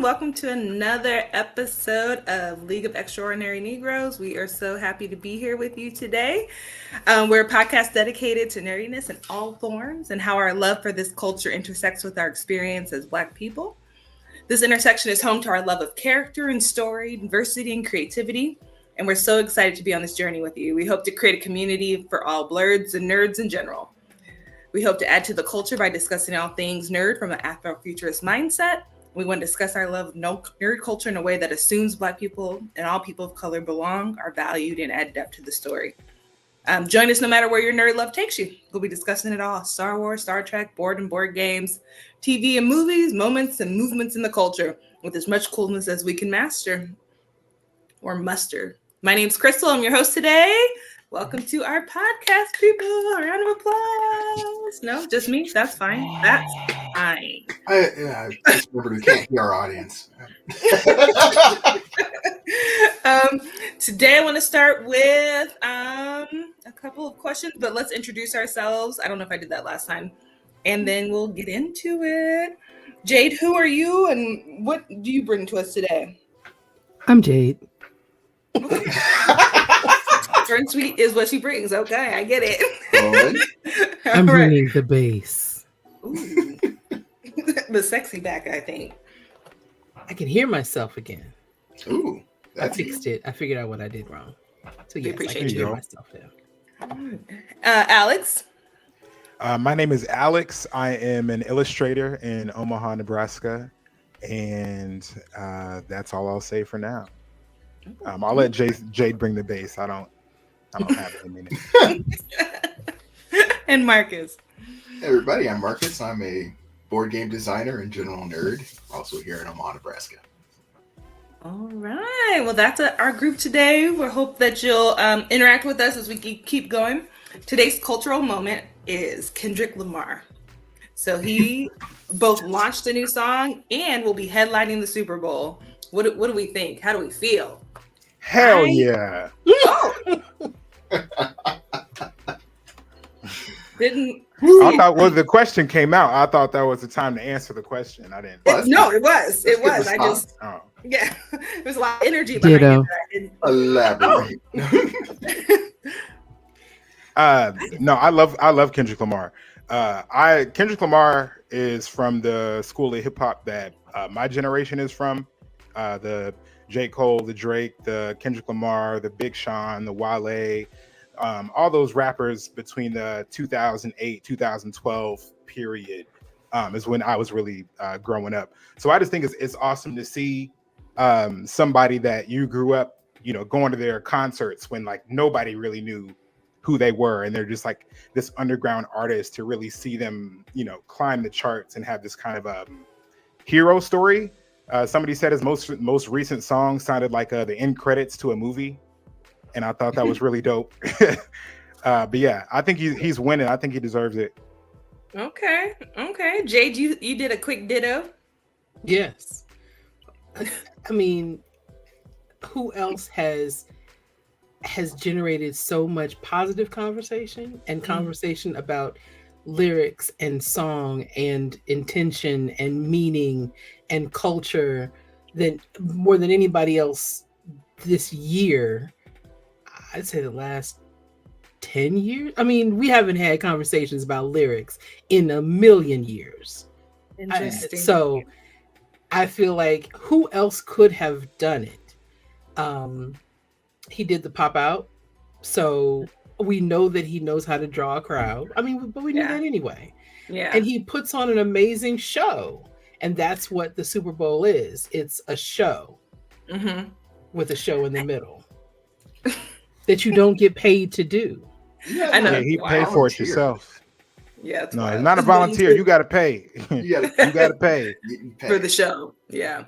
Welcome to another episode of League of Extraordinary Negroes. We are so happy to be here with you today. We're a podcast dedicated to nerdiness in all forms and how our love for this culture intersects with our experience as Black people. This intersection is home to our love of character and story, diversity and creativity, and we're so excited to be on this journey with you. We hope to create a community for all blurs and nerds in general. We hope to add to the culture by discussing all things nerd from an Afrofuturist mindset. We want to discuss our love of nerd culture in a way that assumes Black people and all people of color belong, are valued, and add depth to the story. Join us no matter where your nerd love takes you. We'll be discussing it all: Star Wars, Star Trek, board and board games, TV and movies, moments and movements in the culture with as much coolness as we can master or muster. My name's Crystal. I'm your host today. Welcome to our podcast, people. A round of applause. No, just me. That's fine. That's fine. I just remembered we can't hear our audience. Today I want to start with a couple of questions, but let's introduce ourselves. I don't know if I did that last time. And then we'll get into it. Jade, who are you and what do you bring to us today? I'm Jade. Okay. Short and sweet is what she brings. Okay, I get it. I'm bringing the bass. Ooh. The sexy back, I think. I can hear myself again. Ooh, I fixed it. I figured out what I did wrong. So yes, I can hear myself now. Alex? My name is Alex. I am an illustrator in Omaha, Nebraska. And that's all I'll say for now. I'll let Jade bring the bass. I don't have it in it. And Marcus. Hey everybody, I'm Marcus. I'm a board game designer and general nerd, also here in Omaha, Nebraska. All right. Well, that's our group today. We hope that you'll interact with us as we keep going. Today's cultural moment is Kendrick Lamar. So he both launched a new song and will be headlining the Super Bowl. What do we think? How do we feel? Hell yeah. Oh. I thought when the question came out, I thought that was the time to answer the question. I didn't. No, it was. It was. I just yeah. There's a lot of energy behind it. Elaborate. No, I love Kendrick Lamar. Kendrick Lamar is from the school of hip hop that my generation is from. The J. Cole, the Drake, the Kendrick Lamar, the Big Sean, the Wale, all those rappers between the 2008, 2012 period is when I was really growing up. So I just think it's awesome to see somebody that you grew up, going to their concerts when like nobody really knew who they were. And they're just like this underground artist, to really see them, climb the charts and have this kind of hero story. Somebody said his most recent song sounded like the end credits to a movie, and I thought that was really dope. But yeah, I think he's winning. I think he deserves it. Okay. Jade, you did a quick ditto. Yes. I mean, who else has generated so much positive conversation and conversation about lyrics and song and intention and meaning and culture than more than anybody else this year? I'd say the last 10 years. I mean, we haven't had conversations about lyrics in a million years. Interesting. So I feel like who else could have done it? He did the pop out, so we know that he knows how to draw a crowd. I mean, but we knew that anyway. Yeah. And he puts on an amazing show. And that's what the Super Bowl is. It's a show with a show in the middle that you don't get paid to do. Yeah, I know. Yeah, he paid for it yourself. Yeah. No, it's not a volunteer. You got to pay. You got to pay for the show. Yeah.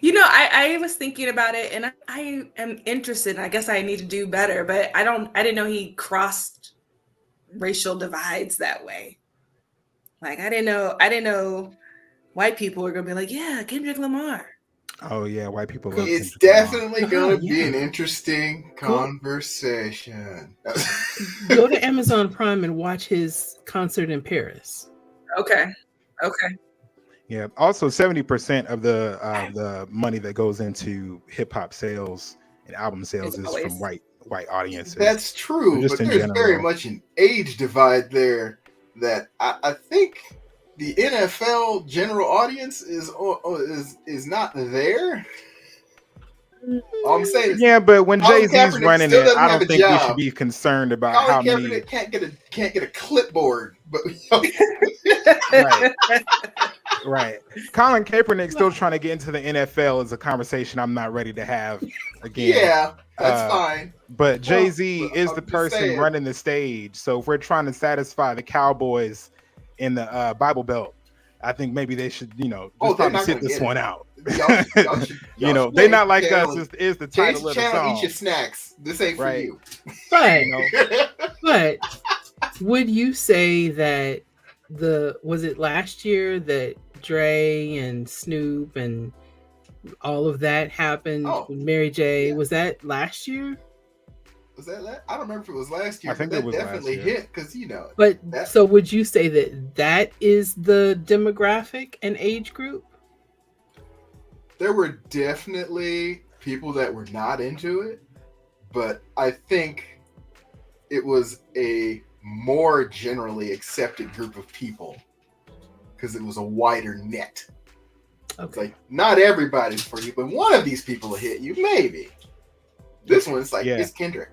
I was thinking about it, and I am interested. I guess I need to do better, but I didn't know he crossed racial divides that way. Like I didn't know white people were gonna be like, yeah, Kendrick Lamar. Oh yeah, white people love It's Kendrick definitely going to be an interesting conversation. Go to Amazon Prime and watch his concert in Paris. Okay. Yeah. Also, 70% of the money that goes into hip hop sales and album sales It's is from always white audiences. That's true, Just but in there's very general. much an age divide there that I think the NFL general audience is not there. All I'm saying is Yeah, but when Colin Jay-Z's Kaepernick running still it, doesn't I have a don't think we should job. be concerned about Colin how many. Kaepernick can't get a clipboard, but Right, right. Colin Kaepernick still trying to get into the NFL is a conversation I'm not ready to have again. yeah, that's Uh, fine. But Jay-Z Well, is I'm the just person saying. running the stage. So if we're trying to satisfy the Cowboys in the Bible Belt, I think maybe they should, They're probably not sit gonna this get one it. out. Y'all should They not change like channel us and is the change title the of the channel. Eat song, your snacks. This ain't for right? you. But You know, but would you say that was it last year that Dre and Snoop and all of that happened Oh, with Mary J? yeah. Was that last year? Was that? I don't remember if it was last year. I think but it that was last definitely year. hit because But that so would you say that is the demographic and age group? there were definitely people that were not into it, but I think it was a more generally accepted group of people because it was a wider net. It's Okay. like not everybody's for you, but one of these people will hit you, maybe. This one's like Yeah. it's Kendrick.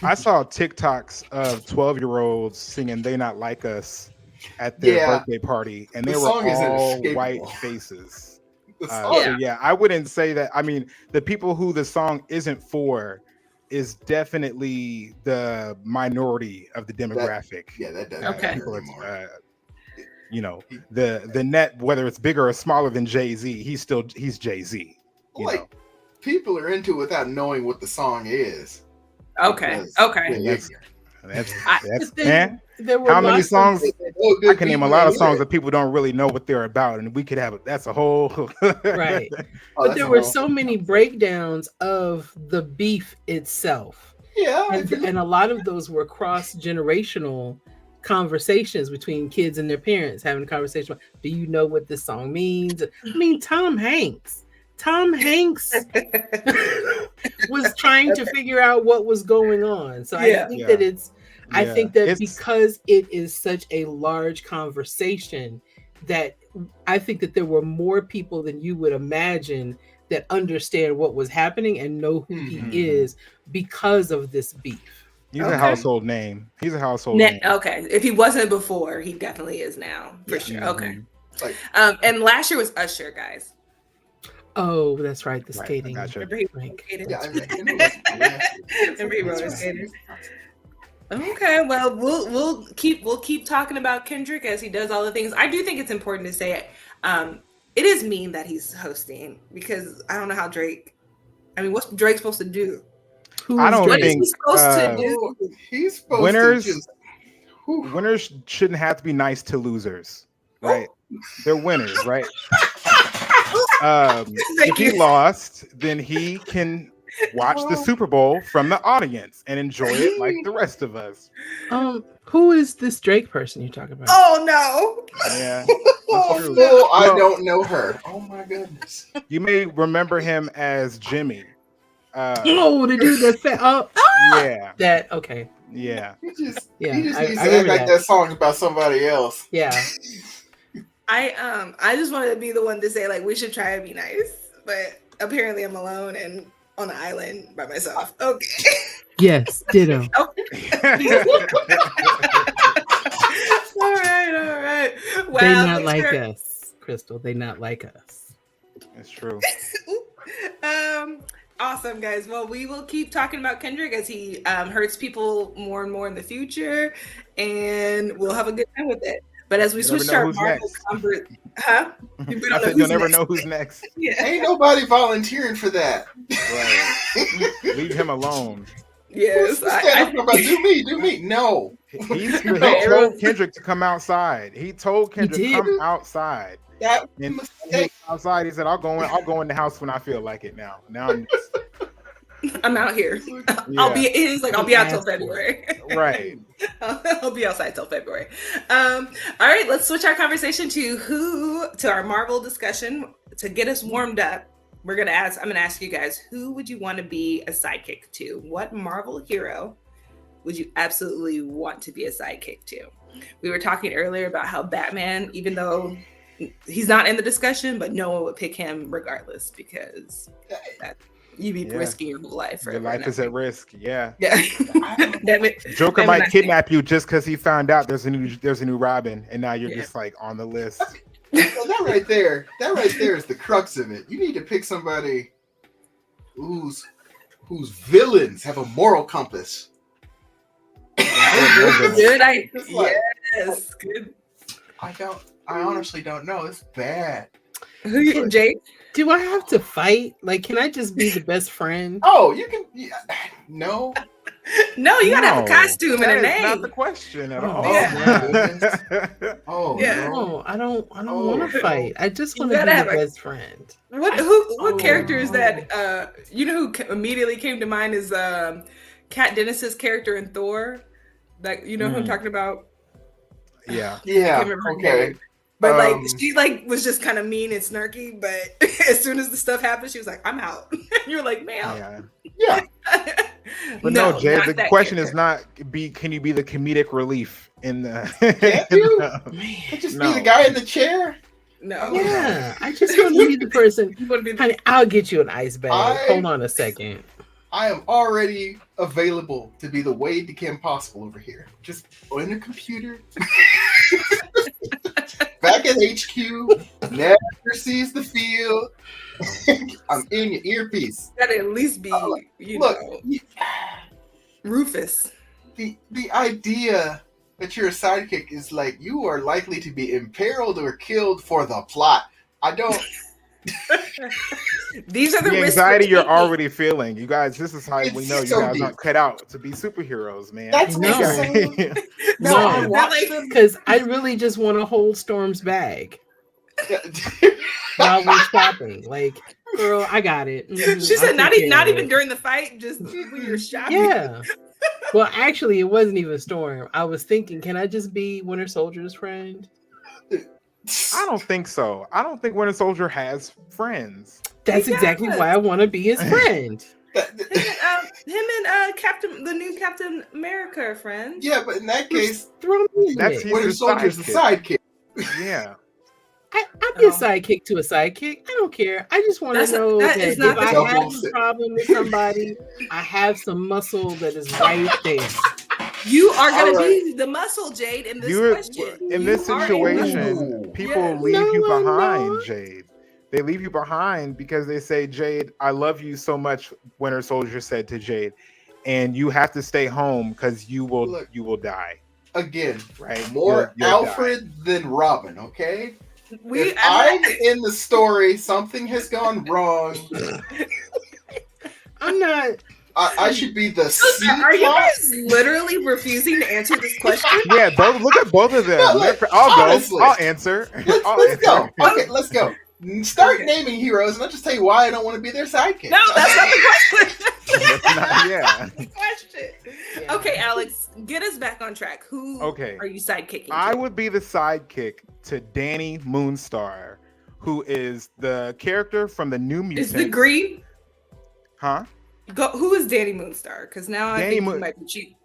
I saw TikToks of 12-year-olds singing "They Not Like Us" at their Yeah. birthday party, and The they were song is all inescapable. white faces. The So song, Yeah. I wouldn't say that. I mean, the people who the song isn't for is definitely the minority of the demographic. that doesn't Okay. matter People anymore. are, the net, whether it's bigger or smaller than Jay-Z, he's Jay-Z. Like people are into it without knowing what the song is. Okay. Because Okay. they're That's- ignorant. That's But then man. there were How many lots of- songs? Oh, good I can name a people lot in of songs here. that people don't really know what they're about, and we could have that's a whole Right. Oh, But that's there a were whole- so many breakdowns of the beef itself. Yeah, And a lot of those were cross-generational conversations between kids and their parents having a conversation about, do you know what this song means? I mean, Tom Hanks was trying to figure out what was going on. So Yeah. I think that I Yeah. think that It's- because it is such a large conversation, that I think that there were more people than you would imagine that understand what was happening and know who Mhm. he is because of this beef. He's Okay. a household name. He's a household Ne- name. okay. If he wasn't before, he definitely is now for Yeah. sure. Mhm. Okay. Like, And last year was Usher, guys. Oh, that's right, the Right, I skating gotcha. Remember he rink. skated? yeah, I mean, yeah. Remember he roller skated? Okay, well, we'll keep talking about Kendrick as he does all the things. I do think it's important to say it is mean that he's hosting because I don't know how Drake. I mean, what's Drake supposed to do? Who I is don't What Drake? is he supposed to do? Well, he's supposed Winners- to just. Whew. Winners shouldn't have to be nice to losers, right? They're winners, right? Thank If he you. lost, then he can watch the Super Bowl from the audience and enjoy it like the rest of us. Who is this Drake person you're talking about? Oh no! Yeah, Oh, that's true. no, I Well- don't know her. Oh my goodness. You may remember him as Jimmy. Oh, the dude that fat. Oh, Yeah, that okay. yeah. He just Yeah, needs I to act remember like that song's about somebody else. Yeah, I just wanted to be the one to say like we should try to be nice, but apparently I'm alone and on an island by myself. Okay. yes, ditto. All right. Wow. They not thanks like for- us, Crystal. They not like us. It's true. Awesome, guys. Well, we will keep talking about Kendrick as he hurts people more and more in the future, and we'll have a good time with it. But as we You never switch know to our who's Marvel next. convert, huh? We don't I know said who's you'll never next. know who's next. Yeah. Ain't nobody volunteering for that. Right. Leave him alone. Yes. Stand up about do me. No. He No. told Kendrick to come outside. He told Kendrick did. come outside. That And he mistake. went outside. He said, "I'll go in the house when I feel like it." Now, I'm out here. Yeah. I'll be. He's like, I'll be out till February. Right. I'll be outside till February. All right, let's switch our conversation to our Marvel discussion to get us warmed up. I'm gonna ask you guys, who would you want to be a sidekick to? What Marvel hero would you absolutely want to be a sidekick to? We were talking earlier about how Batman, even though he's not in the discussion, but no one would pick him regardless because you'd be risking your whole life. Your life is at risk. Yeah. Yeah. Joker might kidnap you just because he found out there's a new Robin, and now you're just like on the list. So that right there is the crux of it. You need to pick somebody whose villains have a moral compass. Good. Yes. Good. I honestly don't know. It's bad. Who you, Jake? Do I have to fight? Like, can I just be the best friend? Oh, you can. Yeah, no. No, you gotta have a costume and a name. Not the question at all. No. I don't want to fight. I just want to be the best friend. What character is that? You know who immediately came to mind is Kat Dennis's character in Thor. Like, you know who I'm talking about? Yeah. Okay. But she was just kind of mean and snarky. But as soon as the stuff happened, she was like, "I'm out." You're like, "Man." Yeah. But no, Jay. The question is not can you be the comedic relief in the? Just be the guy in the chair. No. Yeah, I just want to be the person. Honey, I'll get you an ice bag. Hold on a second. I am already available to be the Wade to Kim Possible over here. Just on a computer. Back at HQ, never sees the field. I'm in your earpiece. Gotta at least be, Rufus. The idea that you're a sidekick is like you are likely to be imperiled or killed for the plot. I don't. These are the anxiety you're already feeling. You guys, this is how we know you guys aren't cut out to be superheroes, man. That's no, because I really just want to hold Storm's bag while we're shopping. Like, girl, I got it. She said not even during the fight, just when you're shopping. Yeah. Well, actually, it wasn't even Storm. I was thinking, can I just be Winter Soldier's friend? I don't think so. I don't think Winter Soldier has friends. That's exactly why I want to be his friend. Him and the new Captain America are friends. Yeah, but in that case, Winter Soldier's the sidekick. Yeah. I'd be a sidekick to a sidekick. I don't care. I just want to know that if I have a problem with somebody, I have some muscle that is right there. You are going to be the muscle, Jade, in this question. In this situation, people leave you behind, Jade. They leave you behind because they say, Jade, I love you so much, Winter Soldier said to Jade, and you have to stay home because you will die. Again, right? More you'll Alfred than Robin, okay? If I'm in the story, something has gone wrong. I'm not. I should be the Are you guys literally refusing to answer this question? Yeah, look at both of them. No, I'll answer. Let's go. Okay, let's go. Start naming heroes, and I'll just tell you why I don't want to be their sidekick. No, that's not the question. That's the question. Yeah. Okay, Alex, get us back on track. Who are you sidekicking? I would be the sidekick to Danny Moonstar, who is the character from the New Mutants. Is the green? Huh? Who is Danny Moonstar? Because now I think you might be cheating.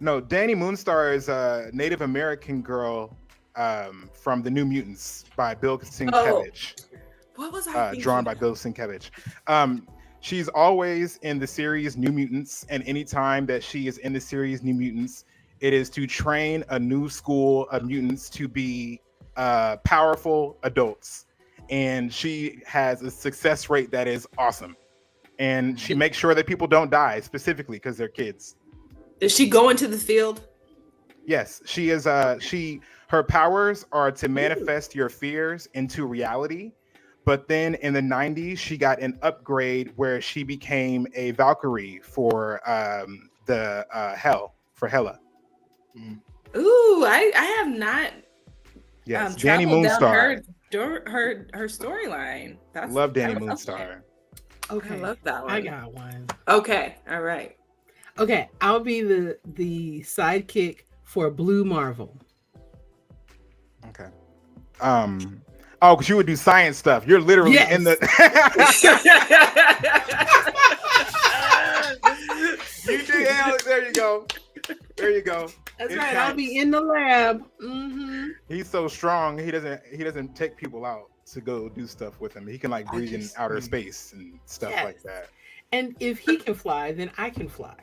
No, Danny Moonstar is a Native American girl from the New Mutants by Bill Sienkiewicz. What was I thinking? Drawn by Bill Sienkiewicz. She's always in the series New Mutants, and anytime that she is in the series New Mutants, it is to train a new school of mutants to be powerful adults. And she has a success rate that is awesome. And she makes sure that people don't die, specifically because they're kids. Does she go into the field? Yes, she is. Her powers are to manifest your fears into reality. But then in the 90s, she got an upgrade where she became a Valkyrie for Hela. Ooh, I have not. Yes, Danny Moonstar. Down her storyline. Love Danny Moonstar. Okay, I love that one. I got one. Okay, all right. Okay, I'll be the sidekick for Blue Marvel. Okay. Oh, because you would do science stuff. You're literally in the. You do. Yeah, there you go. There you go. That's It right. I'll be counts. in the lab. Mm-hmm. He's so strong. He doesn't take people out to go do stuff with him. He can like breathe in outer space and stuff like that. And if he can fly, then I can fly.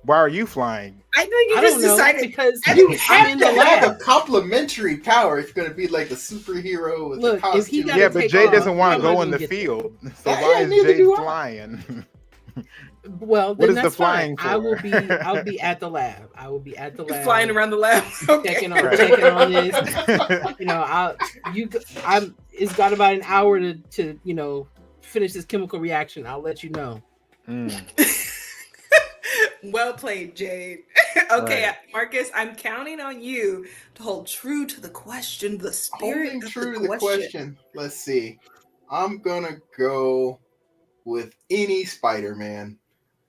Why are you flying? I think you I just don't know, decided. because You I'm have in to the have a lab. complementary power if you're going to be like a superhero with Look, a costume. if he gotta Yeah, but take Jay off, doesn't want I'm to not go in gonna the get there. field. So Yeah, why is neither Jay do I. flying? Well, What then is the that's flying fine. I'll for? be at the lab. I will be at the lab. Flying around the lab. Okay. checking Right. on this. You know, it's got about an hour to finish this chemical reaction. I'll let you know. Well played, Jade. Okay, Right. Marcus, I'm counting on you to hold true to the question, the spirit Holding of true the to the question. question. Let's see. I'm going to go with any Spider-Man.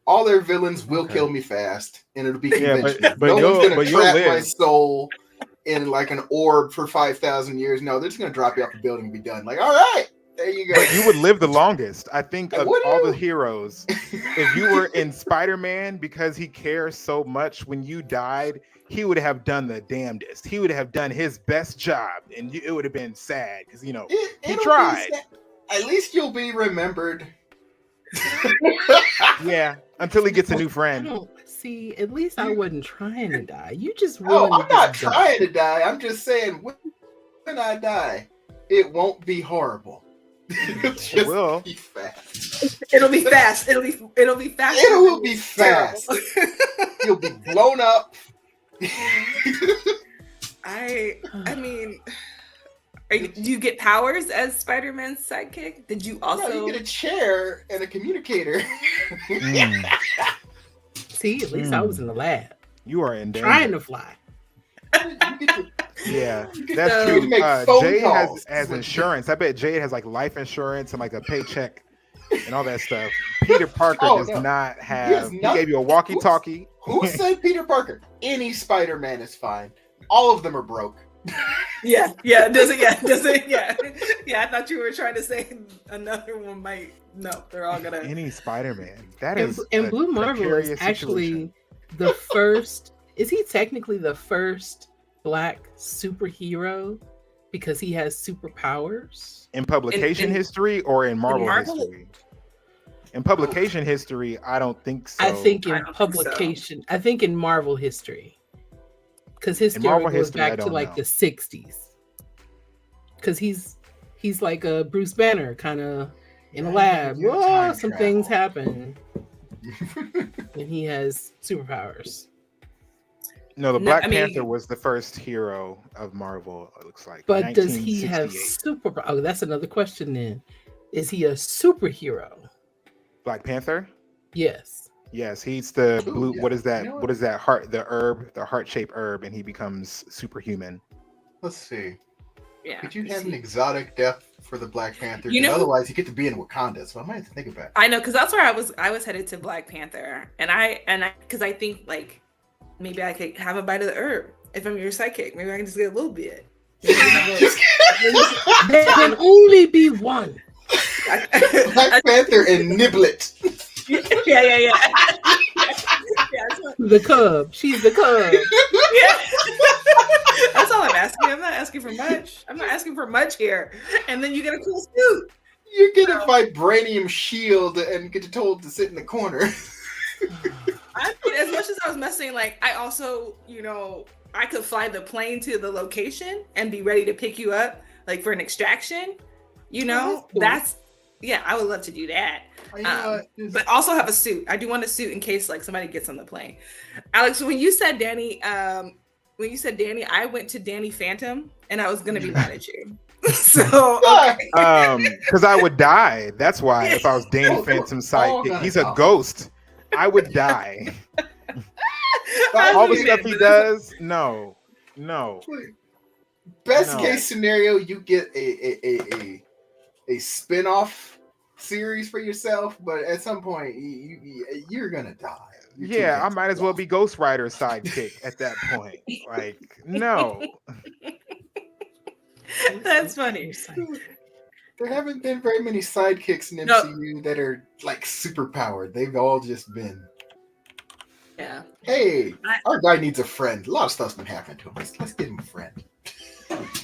All their villains will Okay. kill me fast, and it'll be Yeah, conventional. but no one's you'll going to trap my live. soul in like an orb for 5,000 years. No, they're just going to drop you off the building and be done. Like, all right, there you go. But you would live the longest. I think of Would all you? the heroes. If you were in Spider-Man, because he cares so much, when you died, he would have done the damnedest. He would have done his best job, and it would have been sad because he It'll be tried. sad. At least you'll be remembered. Yeah, until he gets a new I friend. don't see. At least I wasn't trying to die. You just Oh, ruined I'm not the trying to die. I'm just saying when I die, it won't be horrible. It'll just will. be fast. It'll be fast. It'll be fast. It will be fast. You'll be blown up. I mean, do you get powers as Spider-Man's sidekick? Did you also? No, you get a chair and a communicator. See, at least I was in the lab You are in danger. trying to fly. You get to- Yeah, you get that's to true. make phone Jade calls. has insurance. I bet Jade has like life insurance and like a paycheck and all that stuff. Peter Parker does not have. He gave you a walkie-talkie. Who said Peter Parker? Any Spider-Man is fine. All of them are broke. Yeah. Does it? Yeah. I thought you were trying to say another one might. No, they're all gonna. Any Spider-Man. That And, is and a Blue Marvel is precarious actually situation. the first. Is he technically the first Black superhero because he has superpowers? In publication in- history or in Marvel Marvel? history? In publication history, I don't think so. I think I in don't think so. publication. I think in Marvel history, because his In story Marvel goes history, I back to don't like know. the '60s. Because he's like a Bruce Banner kind of in a Yeah, lab. you do Whoa, time some travel. things happen, and he has superpowers. No, the No, Black I mean- Panther was the first hero of Marvel, it looks like. But does he have 1968. super? Oh, that's another question. Then, is he a superhero? Black Panther? Yes. Yes, he's the Ooh, blue. yeah. What is that? You know What is that heart? The herb, the heart-shaped herb, and he becomes superhuman. Let's see. Yeah. Could you have an exotic death for the Black Panther? You 'Cause know- otherwise, you get to be in Wakanda. So I might have to think about it. I know, because that's where I was headed to Black Panther, and I because I think like maybe I could have a bite of the herb if I'm your sidekick. Maybe I can just get a little bit. There can only be one. Black Panther and Niblet. Yeah. The cub. She's the cub. Yeah. That's all I'm asking. I'm not asking for much. I'm not asking for much here. And then you get a cool suit. You get a vibranium shield and get told to sit in the corner. I mean, as much as I was messing, like I also, I could fly the plane to the location and be ready to pick you up, like for an extraction. That's cool. Yeah, I would love to do that. You know what? But also have a suit. I do want a suit in case like somebody gets on the plane. Alex, when you said Danny, I went to Danny Phantom, and I was gonna be mad at you. So okay. Because I would die. That's why if I was Danny Phantom's sidekick, he's a ghost. I would die. All the stuff he does, no. Best No. case scenario, you get a spin-off series for yourself, but at some point you're gonna die. You're too Yeah, I handsome might to as well die. be Ghost Rider's sidekick at that point. Like, no. That's funny. You're psyched. There haven't been very many sidekicks in No. MCU that are like super powered. They've all just been, Yeah. hey, our guy needs a friend. A lot of stuff's been happening to him. Let's give him a friend.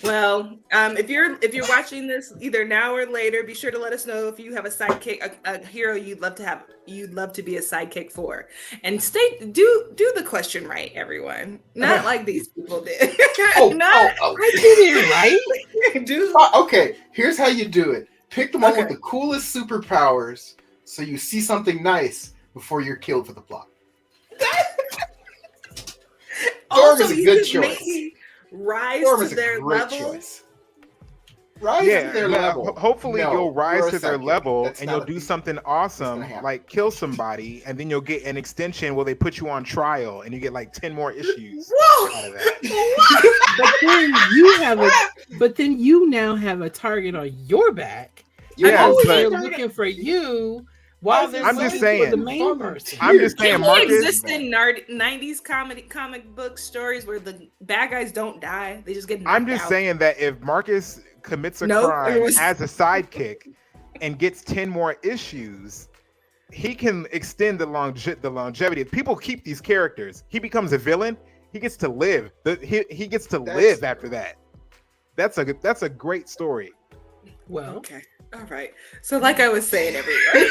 Well, if you're watching this either now or later, be sure to let us know if you have a sidekick, a hero you'd love to be a sidekick for, and do the question right, everyone. Not like these people did. I did it right. Do Okay, here's how you do it. Pick the one with Okay. the coolest superpowers, so you see something nice before you're killed for the plot. Storm is a you good just choice. maybe rise Storm to is a their great level. choice. Rise to their level. Hopefully No, you'll rise you're a to their sidekick. level That's and not you'll a do thing. something It's awesome, gonna happen. like kill somebody, and then you'll get an extension where they put you on trial and you get like 10 more issues out of that. But then you now have a target on your back. Yeah, because but- they're looking for you while they're I'm looking just for saying. the main person. I'm just saying, Didn't Marcus- it exist in 90s comic book stories where the bad guys don't die? They just get knocked I'm just out. saying that if Marcus commits a Nope, crime it was- as a sidekick and gets 10 more issues, he can extend the longevity. People keep these characters. He becomes a villain. He gets to live. He gets to live after that. That's a great story. Well, Okay. All right. So like I was saying, everyone.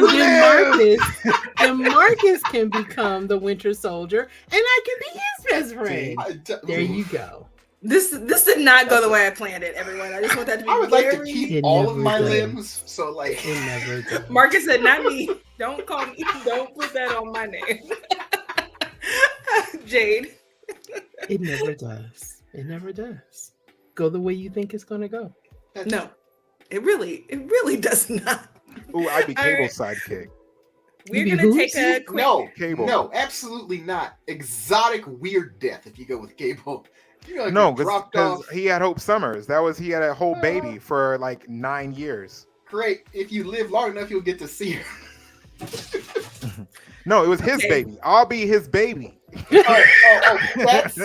and then Marcus can become the Winter Soldier, and I can be his best friend. There you go. This did not go the way I planned it, everyone. I just want that to be I would like to very- keep It all of never my does. limbs, so like It never does. Marcus said, not me. Don't call me. Don't put that on my name. Jade. It never does. It never does. Go the way you think it's gonna go. No. It really does not. Ooh, I'd be All Cable right. sidekick. We're You be gonna who? take a quick Cable. No, absolutely not. Exotic weird death if you go with Cable. You're gonna No, get dropped because off. he had Hope Summers. He had a whole baby for like 9 years. Great. If you live long enough, you'll get to see her. No, it was his Okay. baby. I'll be his baby. That's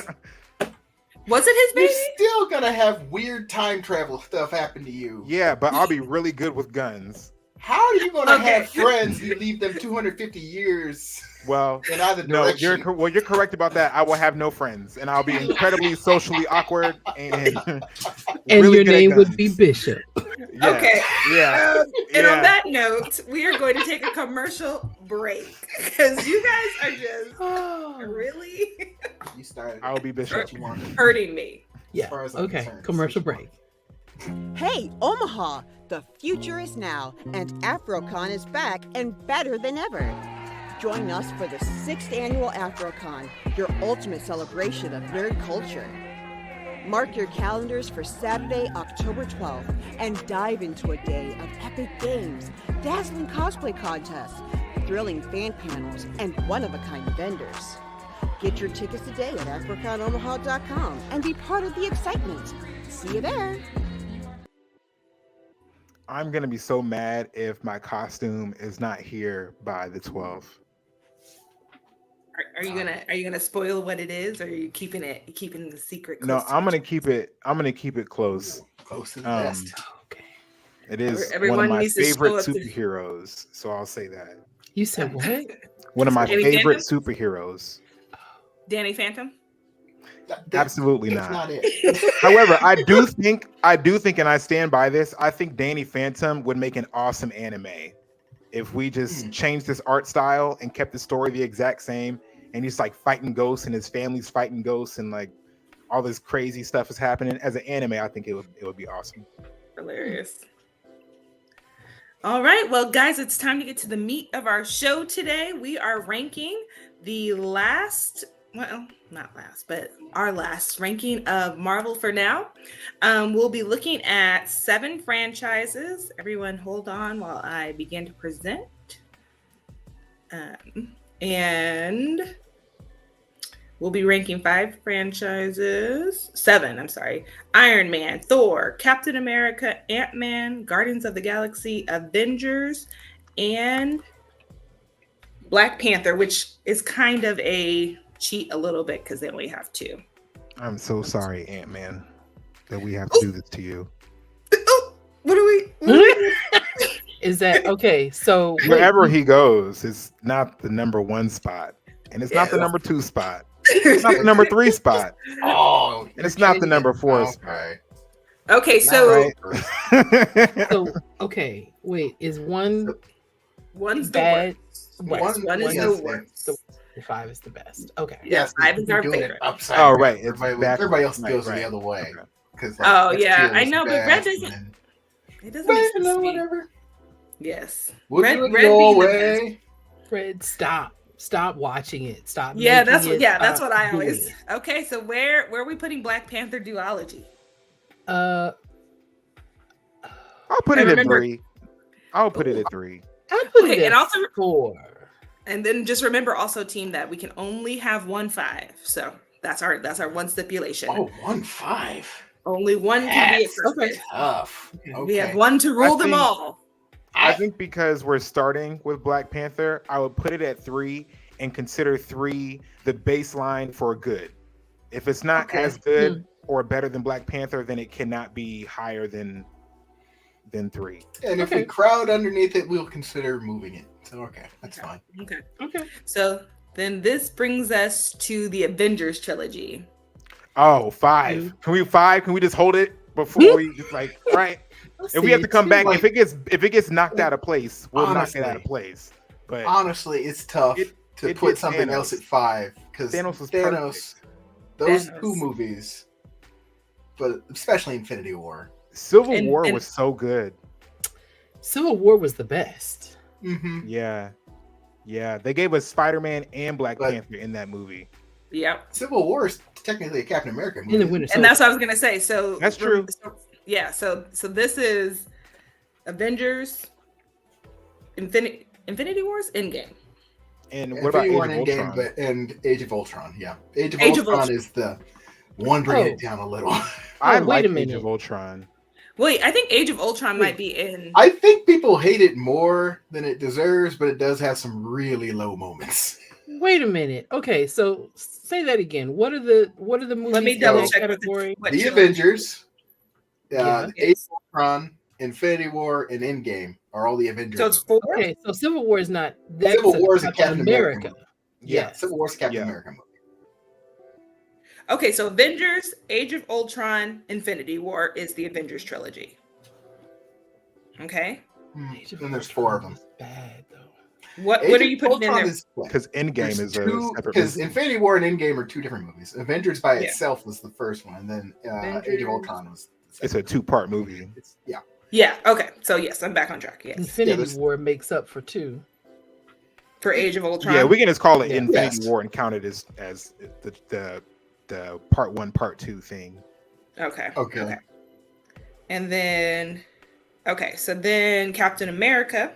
Was it his you're baby? still gonna have weird time travel stuff happen to you. Yeah, but I'll be really good with guns. How are you gonna Okay. have friends you leave them 250 years Well, in either no, direction? you're correct about that. I will have no friends, and I'll be incredibly socially awkward and And really your good at name would be guns. Bishop. Yeah, Okay. yeah. And Yeah. on that note, we are going to take a commercial break because you guys are just really You started. I'll be Bishop. what you wanted. hurting me. Yeah. far as I'm Okay. concerned, Commercial it's what break. Hey, Omaha! The future is now, and AfroCon is back and better than ever. Join us for the 6th annual AfroCon, your ultimate celebration of nerd culture. Mark your calendars for Saturday, October 12th, and dive into a day of epic games, dazzling cosplay contests, thrilling fan panels, and one-of-a-kind vendors. Get your tickets today at AfroConOmaha.com and be part of the excitement. See you there! I'm gonna be so mad if my costume is not here by the 12th. Are you gonna spoil what it is, or are you keeping the secret? No, close to I'm gonna you? keep it. I'm gonna keep it close. Close to the Um, best. Okay. It is one Everyone of my needs to favorite show up to- superheroes, so I'll say that. You said what? One of my Danny favorite Phantom? superheroes. Danny Phantom. Absolutely That's not. not it. However, I do think, and I stand by this. I think Danny Phantom would make an awesome anime if we just changed this art style and kept the story the exact same. And he's like fighting ghosts, and his family's fighting ghosts, and like all this crazy stuff is happening. As an anime, I think it would be awesome. Hilarious. All right, well, guys, it's time to get to the meat of our show today. We are ranking the last, well, not last, but our last ranking of Marvel for now. We'll be looking at 7 franchises. Everyone, hold on while I begin to present. And We'll be ranking 5 franchises. 7, I'm sorry. Iron Man, Thor, Captain America, Ant-Man, Guardians of the Galaxy, Avengers, and Black Panther, which is kind of a cheat a little bit because they only have 2. I'm so sorry, Ant-Man, that we have to do this to you. Oh, what are we? Is that okay? So Wherever he goes, it's not the number 1 spot, and it's not the number 2 spot. It's not the number 3 spot, Oh, and it's not the number 4 spot. Okay. Okay, so Right? So okay, wait. Is one one's the bad? worst. One is yes, the worst. The 5 is the best. Okay. Yes, 5 is our doing it favorite. upside Oh, down. right, it's Everybody else backwards. goes Right, the other way. Okay. 'Cause, Oh, X yeah, Kill I is know, but bad, Red doesn't- and It doesn't then- make But, sense to me. whatever. Yes. We'll Red- do it Red your being the way. Fred, stop watching it. Stop. Yeah, making that's it, what. Yeah, that's what I doing always. it. Okay, so where are we putting Black Panther duology? Uh, I'll put And it at remember- 3. I'll put it at 3. I put Okay, it at and also- 4. And then just remember also, team, that we can only have 1 5. So that's our one stipulation. Oh, 1-5. Only one can be Yes. accepted. Okay. Tough. Okay. We have one to rule them think- all. I think because we're starting with Black Panther, I would put it at 3 and consider 3 the baseline for good. If it's not Okay. as good or better than Black Panther, then it cannot be higher than 3. And if Okay. we crowd underneath it, we'll consider moving it. So okay, that's fine. Okay. Okay. So then this brings us to the Avengers trilogy. Oh, 5. Can we 5? Can we just hold it before we just like right? If we have to come back, Like- if it gets knocked out of place, we'll Honestly. knock it out of place. But Honestly, it's tough to it put hit something Thanos. else at 5 because Thanos was those Thanos. 2 movies, but especially Infinity War. Civil And- War and- was so good. Civil War was the best. Mm-hmm. Yeah. Yeah. They gave us Spider-Man and Black But- Panther in that movie. Yep. Civil War is technically a Captain America movie. In the Winter And that's what I was gonna say. So That's true. Yeah. So this is Avengers, Infinity Wars, Endgame. And what about Infinity Age War of and Endgame, Ultron? and Age of Ultron? Yeah, Age of Age of Ultron Ultron. is the one bringing Oh. it down a little. I wait like a Age minute. of Ultron. Wait, I think Age of Ultron Wait. might be in. I think people hate it more than it deserves, but it does have some really low moments. Wait a minute. Okay, so say that again. What are the movies? Let me in double that check what category? what The trilogy. Avengers, Yeah. Age of Ultron, Infinity War, and Endgame are all the Avengers. So it's movies. 4. Okay, so Civil War is not. That's Civil War is a Captain America movie. Yeah. Civil War's Captain Yeah. America movie. Okay, so Avengers, Age of Ultron, Infinity War is the Avengers trilogy. Okay. Age of And there's Ultron 4 of them. was Bad though. What Age are of you putting in Ultron there? is- Because Endgame There's is a two, separate because movie. Infinity War and Endgame are 2 different movies. Avengers by Yeah. itself was the first one, and then Age Avengers. of Ultron was. The It's second. a 2-part movie. Yeah. Yeah. Okay. So yes, I'm back on track. Yes. Infinity there's- War makes up for 2. For Age of Ultron. Yeah, we can just call it Yeah. Infinity Yes. War and count it as the part 1, part 2 thing. Okay. Okay. And then, okay, so then Captain America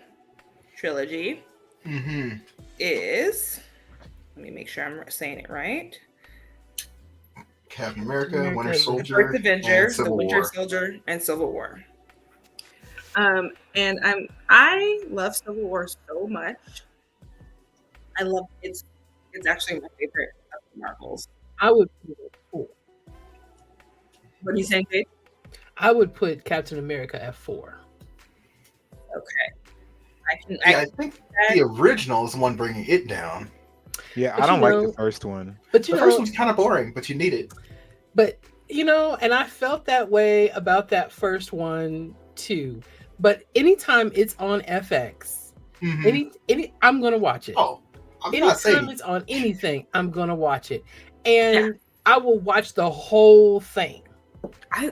trilogy Mm-hmm. is. Let me make sure I'm saying it right. Captain America, America, Winter the Soldier, First Avenger, and the Civil Winter War. Soldier, and Civil War. And I love Civil War so much. I love it's actually my favorite of the Marvels. I would put it at 4. What are you saying, Jade? I would put Captain America at 4. Okay, I can. Yeah, I think the original is the one bringing it down. Yeah, But I don't you like know- the first one. But you The know, first one's kind of boring, but you need it. but you know, and I felt that way about that first one too. But anytime it's on FX, Mhm. any I'm gonna watch it. Oh, I'm not Anytime saying it's on anything, I'm gonna watch it, and I will watch the whole thing. I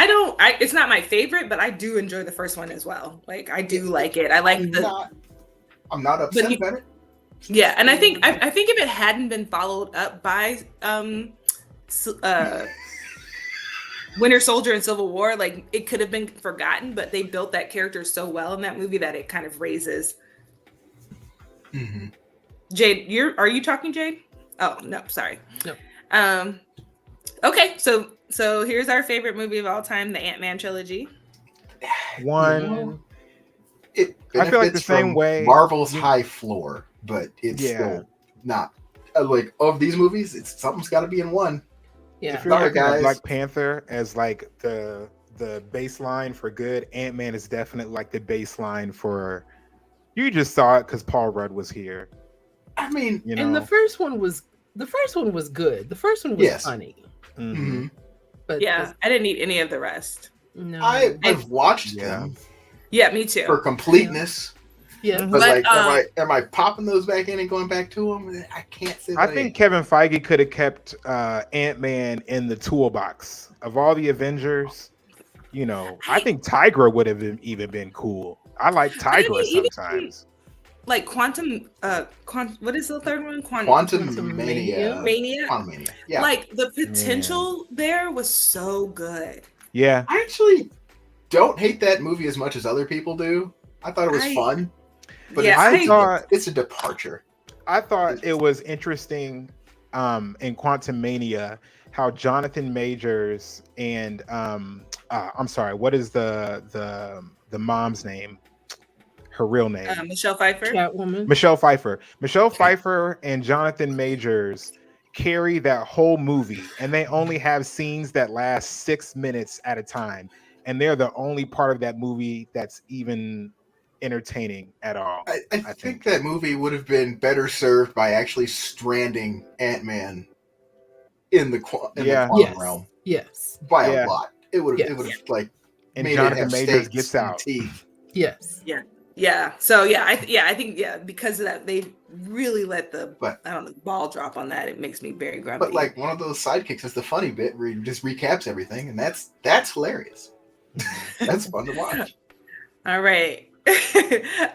don't. It's not my favorite, but I do enjoy the first one as well. Like I do like it. I like I'm not upset you- about it. Yeah, and I think if it hadn't been followed up by Winter Soldier and Civil War, like it could have been forgotten, but they built that character so well in that movie that it kind of raises. Mm-hmm. Jade, are you talking, Jade? Oh no, sorry. No. Okay, so here's our favorite movie of all time, the Ant-Man trilogy. One. It I feel like the benefits same from way. Marvel's high floor, but it's Yeah. still not like of these movies. It's something's got to be in one. Yeah. If you're Sorry, looking at guys. Black Panther as like the baseline for good, Ant-Man is definitely like the baseline for. You just saw it because Paul Rudd was here. I mean, You know. And the first one was good. The first one was Yes. funny. Mhm. But Yeah, I didn't need any of the rest. no. I've watched Yeah. them Yeah, me too. for completeness, yeah. but But, like, am I popping those back in and going back to them? I can't say. I That think Kevin Feige could have kept Ant-Man in the toolbox of all the Avengers. You know, I think Tigra would have even been cool. I like Tigra even- sometimes. Like Quantum, what is the third one? Quantum Mania. Mania. Quantum Mania. Yeah. Like the potential there was so good. Yeah. I actually don't hate that movie as much as other people do. I thought it was fun, but Yeah, I thought it's a departure. I thought it was interesting in Quantum Mania how Jonathan Majors and I'm sorry, what is the mom's name? Her real name? Michelle Pfeiffer. Catwoman. Michelle Pfeiffer. Michelle Pfeiffer and Jonathan Majors carry that whole movie, and they only have scenes that last 6 minutes at a time, and they're the only part of that movie that's even entertaining at all. I think that movie would have been better served by actually stranding Ant-Man in the quantum Yes. realm Yes. by Yeah. a lot. It would have like And made Jonathan it have Majors stakes gets and out. teeth. Yes. Yeah. So I think because of that they really let the But- ball drop on that. It makes me very grumpy. But like one of those sidekicks is the funny bit where he just recaps everything, and that's hilarious. That's fun to watch. All right.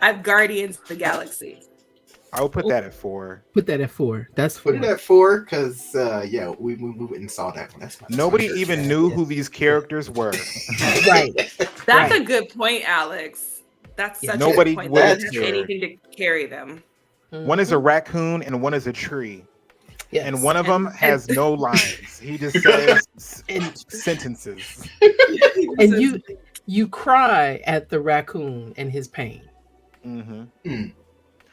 I've Guardians of the Galaxy. I would put that at 4. Put that at 4. That's 4. Put it at 4 because we went and saw that one. That's Nobody that's even bad. knew who these characters were. Right. That's Right. a good point, Alex. That's Yeah. such Nobody a good point. would They have didn't have cared. anything to carry them. One is a raccoon and one is a tree. Yes. And one of them has no lines. He just says sentences. and you cry at the raccoon and his pain. Mm-hmm.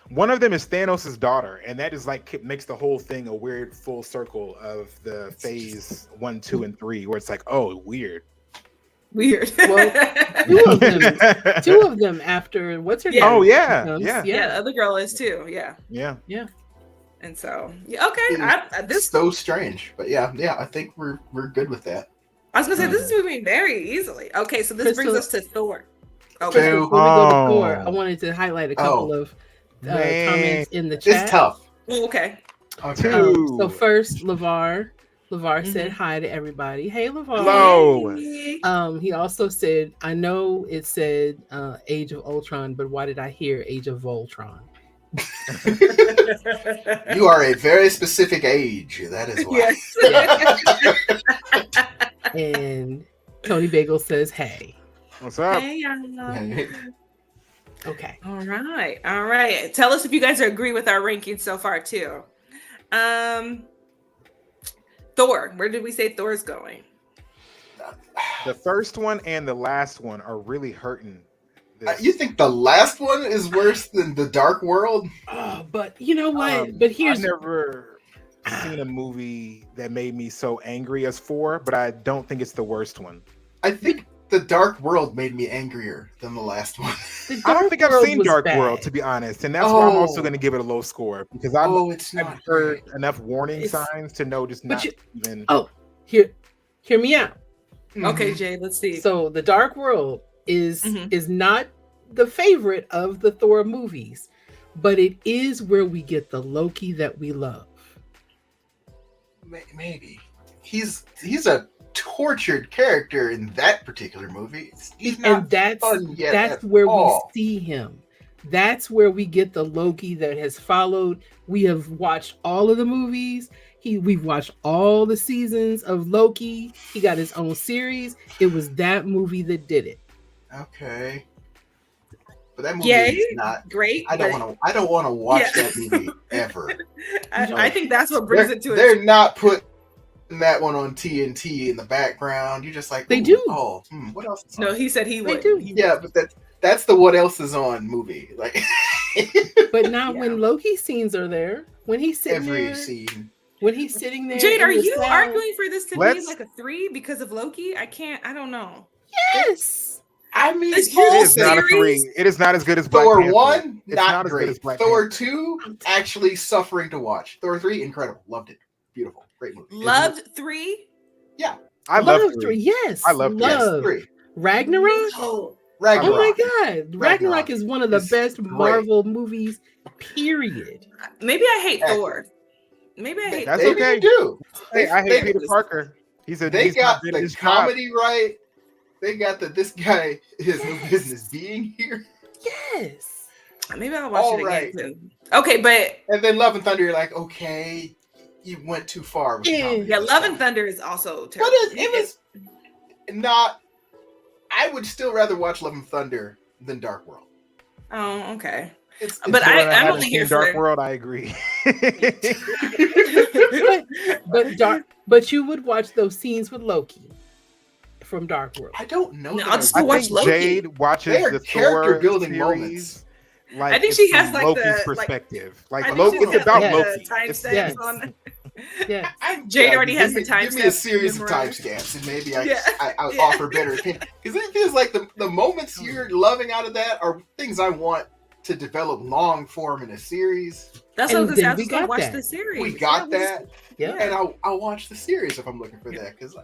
One of them is Thanos' daughter, and that is like makes the whole thing a weird full circle of the phase 1, 2, and 3, where it's like, oh, weird. Weird. Well, two of them after what's her name? Oh yeah, comes. yeah, Yeah, the other girl is too. Yeah. yeah. And so, okay. This so strange, but yeah, I think we're good with that. I was gonna say this is moving very easily. Okay, so this brings us to Thor. Two. Before we go to Thor, I wanted to highlight a couple of Man. comments in the chat. It's tough. Oh, okay. Okay. Two. So first, LeVar said hi to everybody. Hey, LeVar. Hello. He also said, I know it said Age of Ultron, but why did I hear Age of Voltron? You are a very specific age. That is why. Yes. And Tony Bagel says, hey. What's up? Hey, y'all. Okay. All right. Tell us if you guys agree with our rankings so far too. Thor. Where did we say Thor's going? The first one and the last one are really hurting. You think the last one is worse than the Dark World? But you know what? But here's I've never seen a movie that made me so angry as 4, but I don't think it's the worst one. I think the Dark World made me angrier than the last one. I don't think I've World seen was Dark bad. World, to be honest, and that's why I'm also Oh. going to give it a low score because I've It's not heard great. enough warning It's- signs to know just but not you- even. Oh, hear me out. Okay, Jay, let's see. So the Dark World is Mhm. is not the favorite of the Thor movies, but it is where we get the Loki that we love. Maybe he's a tortured character in that particular movie. He's not And that's fun yet that's at where all. we see him. That's where we get the Loki that has followed. We have watched all of the movies. We've watched all the seasons of Loki. He got his own series. It was that movie that did it. Okay. But that movie Yay, is not. great. I don't want to. I don't want to watch that movie ever. I think that's what brings it to They're not putting that one on TNT in the background. You're just like, They do. Oh, what else? Is No, on? he said he They would. do. Yeah, but that's the what else is on movie. Like, But not Yeah. when Loki scenes are there. When he's sitting every there, scene. when he's sitting there. Jade, in are the you cell- arguing for this to be Let's- like a 3 because of Loki? I don't know. Yes. I mean, This It whole is not a series? 3. It is not as good as Black Thor Panther. 1, It's not as good as great. Black Thor Panther. 2, actually suffering to watch. Thor 3, incredible. Loved it. Beautiful. Great movie. Loved 3? I love Love 3. Yes. I love Yes, love. 3. Ragnarok. Oh, Ragnarok. Oh my God. Ragnarok is one of the is best great. Marvel movies, period. maybe I hate Excellent. Thor. Maybe I hate That's Thor. Maybe okay. you do. Hey, I hate They- Peter Parker. He said They he's got not good at the his job. comedy right. They got that this guy has no business being here. Yes. Maybe I'll watch All it right. again too. Okay, but And then Love and Thunder, you're like, okay, you went too far with the Yeah. comedy. yeah, Love and Thunder is also But terrible. it was not. I would still rather watch Love and Thunder than Dark World. Oh, okay. It's But Still, I'm haven't only seen here Dark for- World. I agree. But you would watch those scenes with Loki from Dark World. I don't know. No, that I'll I just would. go I watch think Loki. Jade watches They are the character Thor building series. moments. Like I think it's she has, from like, Loki's the, like- perspective. I Like think Loki, she it's has, about like, Loki. the It's timestamps Yes. on. Yeah. Jade already has give the me, Give me a timestamps series of memorized. timestamps, and maybe Yeah. I'll Yeah. offer better opinion. Because it feels like the moments you're loving out of that are things I want to develop long form in a series. That's what I And was gonna say. then I was we just gonna got watch that. the series. We got Yeah, that, Yeah. and I'll watch the series if I'm looking for that. Because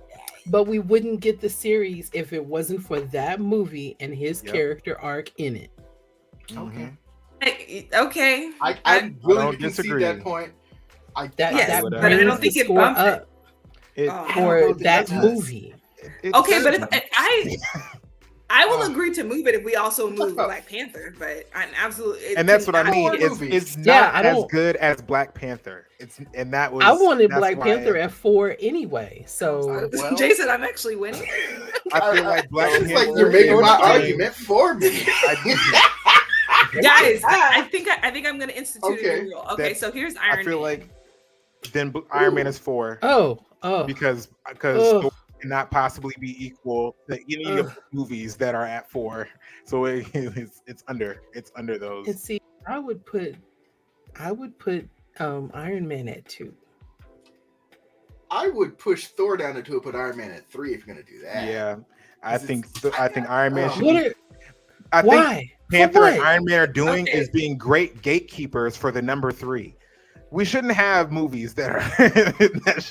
But we wouldn't get the series if it wasn't for that movie and his Yep. character arc in it. okay, Okay. I'm willing don't to concede disagree. that point. That Yes, that but I brings don't think the it score bumped it. up It, Oh. I don't know for if that does. movie. Okay, but doesn't. if I will Oh. agree to move it if we also move about- Black Panther, but I absolutely and that's what I mean. Thor It's movies. not Yeah, I as don't- good as Black Panther. That was I wanted that's Black why Panther at 4 anyway. So Well- Jason, I'm actually winning. I feel like Black It's like Panther you're making is my the same. argument for me. Guys, I think I'm gonna institute a Okay. new rule. Okay, That's- so here's Iron I feel Man. like then Iron Man is 4 oh because Ugh. Thor cannot possibly be equal to any of Ugh. the movies that are at 4. So it's under those. and see, I would put Iron Man at 2. I would push Thor down to 2 and put Iron Man at 3 if you're gonna do that. Yeah, I Is it- think Iron Man should. What be- are, I think why? For Panther and what? Iron Man are doing Okay. is being great gatekeepers for the number 3. We shouldn't have movies that are that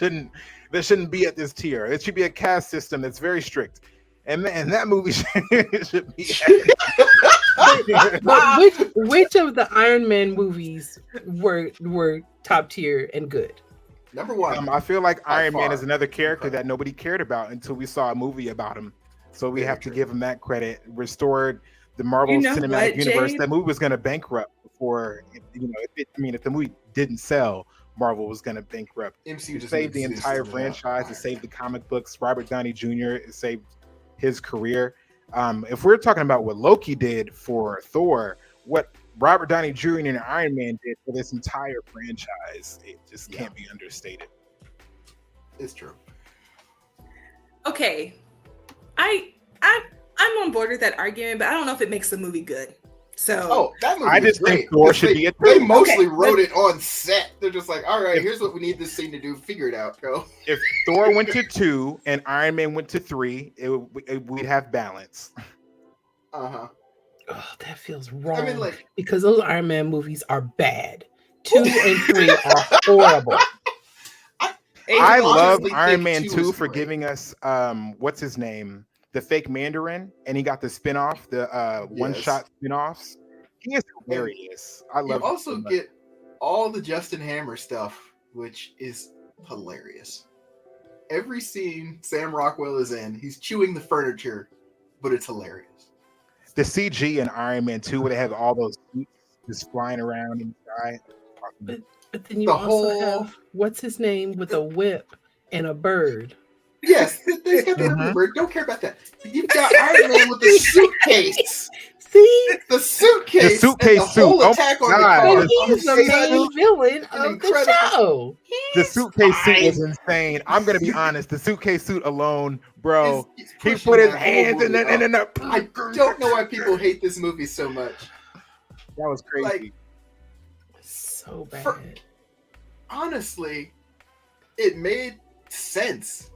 shouldn't be at this tier. It should be a caste system that's very strict, and that movie should be. But which of the Iron Man movies were top tier and good? Number 1. I feel like By Iron Man far. is another character that nobody cared about until we saw a movie about him. So we Very have to true. give him that credit. Restored the Marvel You know Cinematic what, Universe. Jade? That movie was going to bankrupt before. If the movie didn't sell, Marvel was going to bankrupt. MCU It just saved the needs to entire sort it out. franchise. It saved the comic books. Robert Downey Jr. It saved his career. If we're talking about what Loki did for Thor, what Robert Downey Jr. and Iron Man did for this entire franchise, it just can't be understated. It's true. Okay, I'm on board with that argument, but I don't know if it makes the movie good. So Oh, that movie I is just great. think Thor 'Cause should they, be a They 2. mostly Okay, wrote it on set. They're just like, all right, If- here's what we need this scene to do. Figure it out, go. If Thor went to 2 and Iron Man went to 3, we'd have balance. Uh-huh. Oh, that feels wrong. I mean, like, because those Iron Man movies are bad. 2 and 3 are horrible. I love honestly Iron think Man 2 2 is for great. giving us what's his name? The fake Mandarin, and he got the spin-off, the one-shot spin-offs. He is hilarious. I You love him also so much. get all the Justin Hammer stuff, which is hilarious. Every scene Sam Rockwell is in, he's chewing the furniture, but it's hilarious. the CG in Iron Man 2 where they have all those suits just flying around in the sky. But then you The also whole- have what's his name with a whip and a bird. Yes, they got the Mhm. bird. Don't care about that. You've got Iron Man with the suitcase. See, It's the suitcase. The suitcase and the whole suit. Oh attack my on the God. car. but he's the Such main villain an of the incredible- show. The He's suitcase suit was fine. insane. I'm gonna be honest. The suitcase suit alone, bro. He's He pushing put his that whole hands in movie the. up. I don't know why people hate this movie so much. That was crazy. Like, So bad. For- honestly, it made sense.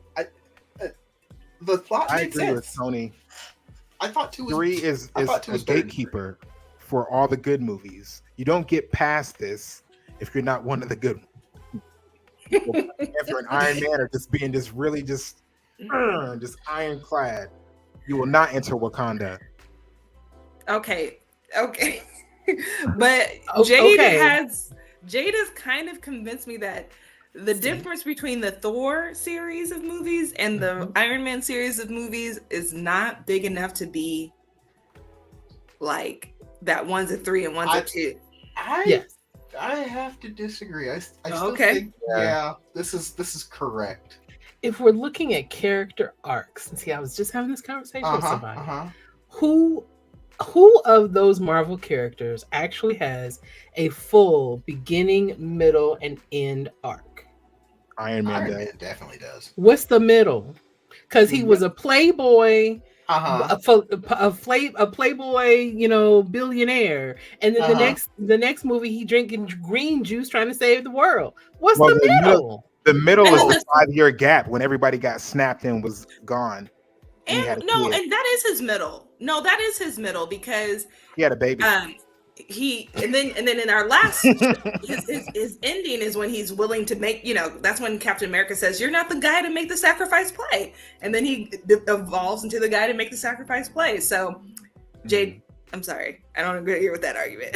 The plot I made agree with sense. Tony. I thought two was 3 is I thought a two was better than gatekeeper for all the good movies. You don't get past this if you're not one of the good ones. After an Iron Man or just being just really just ironclad, you will not enter Wakanda. Okay. But Okay. Jade has kind of convinced me that the difference between the Thor series of movies and the Iron Man series of movies is not big enough to be like that one's a 3 and one's a 2. Yes. I have to disagree. I still Okay. think this is correct. If we're looking at character arcs, and see, I was just having this conversation with somebody. Who of those Marvel characters actually has a full beginning, middle, and end arc? Iron Man Iron does. Man definitely does. What's the middle? Because he was a playboy, a playboy, billionaire, and then the next movie he drinking green juice trying to save the world. What's Well, the middle? The middle is And the 5-year gap when everybody got snapped and was gone. And he had a kid. And that is his middle. No, that is his middle because He had a baby. and then in our last his ending is when he's willing to make, that's when Captain America says, "You're not the guy to make the sacrifice play," and then he evolves into the guy to make the sacrifice play. So Jade, I'm sorry, I don't agree with that argument.